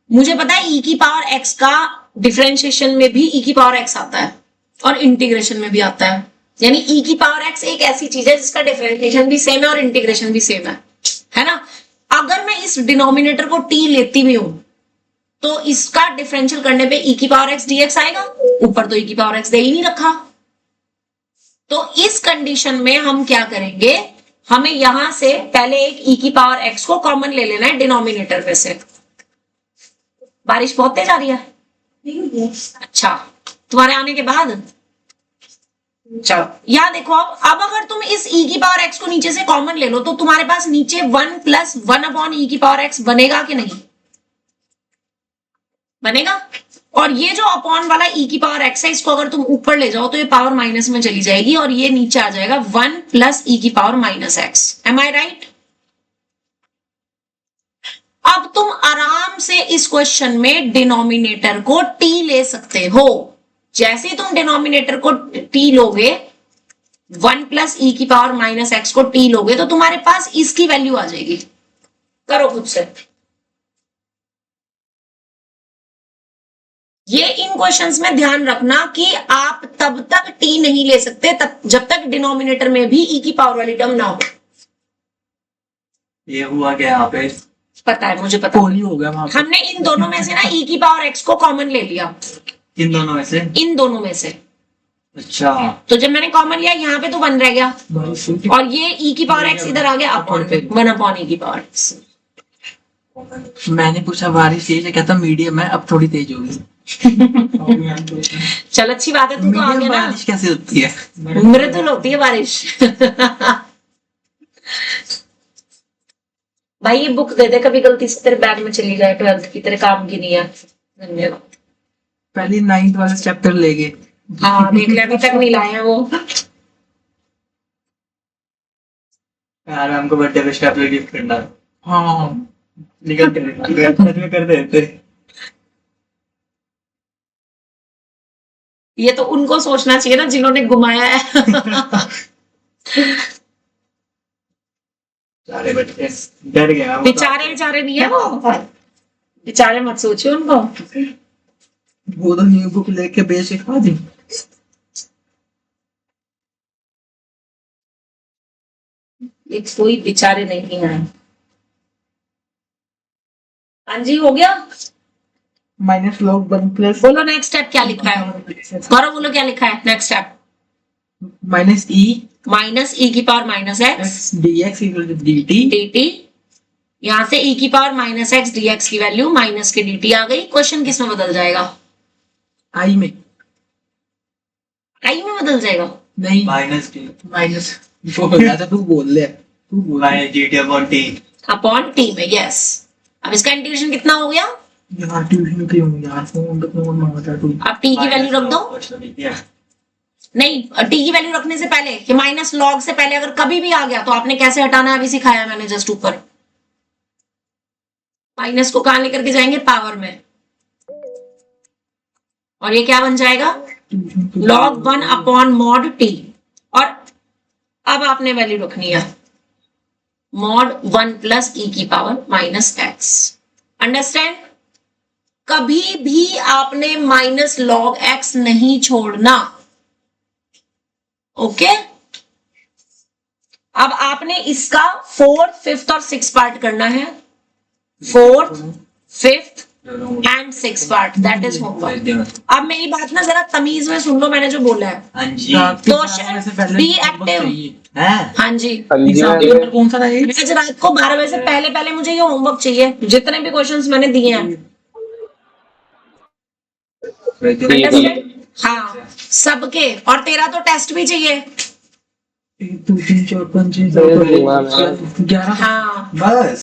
मुझे पता है e⁻x का डिफरेंशिएशन में भी e⁻x आता है और इंटीग्रेशन में भी आता है। यानी e⁻x एक ऐसी चीज है जिसका डिफरेंशिएशन भी सेम है और इंटीग्रेशन भी सेम है ना। अगर मैं इस डिनोमिनेटर को t लेती भी हूं तो इसका डिफरेंशियल करने पे e⁻x dx आएगा। ऊपर तो e⁻x दे ही नहीं रखा। तो इस कंडीशन में हम क्या करेंगे, हमें यहां से पहले एक e⁻x को कॉमन ले लेना है डिनोमिनेटर में से। बारिश बहुत तेज आ रही है। अच्छा, तुम्हारे आने के बाद चलो यहां देखो। अब अगर तुम इस e⁻x को नीचे से कॉमन ले लो तो तुम्हारे पास नीचे 1 + 1/e⁻x बनेगा कि नहीं? बनेगा। और ये जो अपॉन वाला e⁻x है, इसको अगर तुम ऊपर ले जाओ तो ये पावर माइनस में चली जाएगी और ये नीचे आ जाएगा 1 + e⁻x। एम आई राइट? अब तुम आराम से इस क्वेश्चन में डिनोमिनेटर को t ले सकते हो। जैसे तुम डिनोमिनेटर को t लोगे, 1 + e⁻x को t लोगे तो तुम्हारे पास इसकी वैल्यू आ जाएगी। करो खुद से। ये इन क्वेश्चंस में ध्यान रखना कि आप तब तक t नहीं ले सकते तब जब तक डिनोमिनेटर में भी e की पावर वाली टर्म ना हो। ये हुआ क्या यहाँ पे? पता है, मुझे पता। पोली हो गया वहां पे। हमने इन दोनों में से ना e⁻x को कॉमन ले लिया। इन दोनों में से? इन दोनों में से। अच्छा, तो जब मैंने कॉमन लिया यहाँ पे तो 1 रह गया और ये e⁻x इधर आ गया अपॉन पे 1/e⁻x। मैंने पूछा बारिश तेज है, कहता मीडियम है, अब थोड़ी तेज होगी। चल अच्छी बात है, तू तो आ गया मीडियम ना। बारिश कैसे होती है? मृदुल होती है बारिश। भाई ये बुक दे दे, कभी गलती से तेरे बैग में चली जाए 12th की, तेरे काम की नहीं है। धन्यवाद। पहले 9th वाले चैप्टर ले गए। हाँ देख ले, अभी तक नहीं लाए हैं वो। यार हमको बर्थडे पे स्टेपलर गिफ्ट करना है। हाँ निकल के कर देते। ये तो उनको सोचना चाहिए ना जिन्होंने घुमाया है। सारे बच्चे डर गए हम। बेचारे नहीं है वो, बेचारे मत सोचिए उनको। वो तो न्यू बुक लेके बेच के खा दी। ये कोई बेचारे नहीं है। हाँ जी, हो गया। -log 1 + बोलो नेक्स्ट स्टेप क्या लिखा है। करो, बोलो क्या लिखा है next step. -e⁻x dx = dt। dt। यहां से e⁻x dx की वैल्यू माइनस के dt आ गई। क्वेश्चन किस में बदल जाएगा? आई में। आई में बदल जाएगा? नहीं, माइनस वो हो जाता। तू बोल ले, तू बोल। -gt upon t। Upon t में, यस। अब इसका इंटीग्रेशन कितना हो गया? यार ट्यूशन क्यों यार, फोन मांगता तू। अब t की वैल्यू रख दो। नहीं, t की वैल्यू रखने से पहले कि -log से पहले अगर कभी भी आ गया तो आपने कैसे हटाना है अभी सिखाया मैंने जस्ट ऊपर। माइनस को कहां लेकर के जाएंगे? पावर में। और ये क्या बन जाएगा? log 1/mod t। और अब आपने वैल्यू रखनी है। मॉड 1 प्लस ई की पावर माइनस एक्स। अंडरस्टैंड? कभी भी आपने माइनस लॉग एक्स नहीं छोड़ना। ओके, अब आपने इसका 4th, 5th और 6th पार्ट करना है। 4th, 5th and 6th part, that is homework. अब मेरी बात ना जरा तमीज में सुन लो, मैंने जो बोला है। हाँ जी। Question be active. है हाँ जी, हाँ जी एग्जाम मैम। पेपर कौन सा था ये? आज रात को 12 बजे से पहले पहले मुझे ये होमवर्क चाहिए, जितने भी क्वेश्चंस मैंने दिए हैं। Understand? हाँ, सबके। और तेरा तो टेस्ट भी चाहिए। 1 2 3 4 5 6 नहीं, मैम। 7 11। हाँ, बस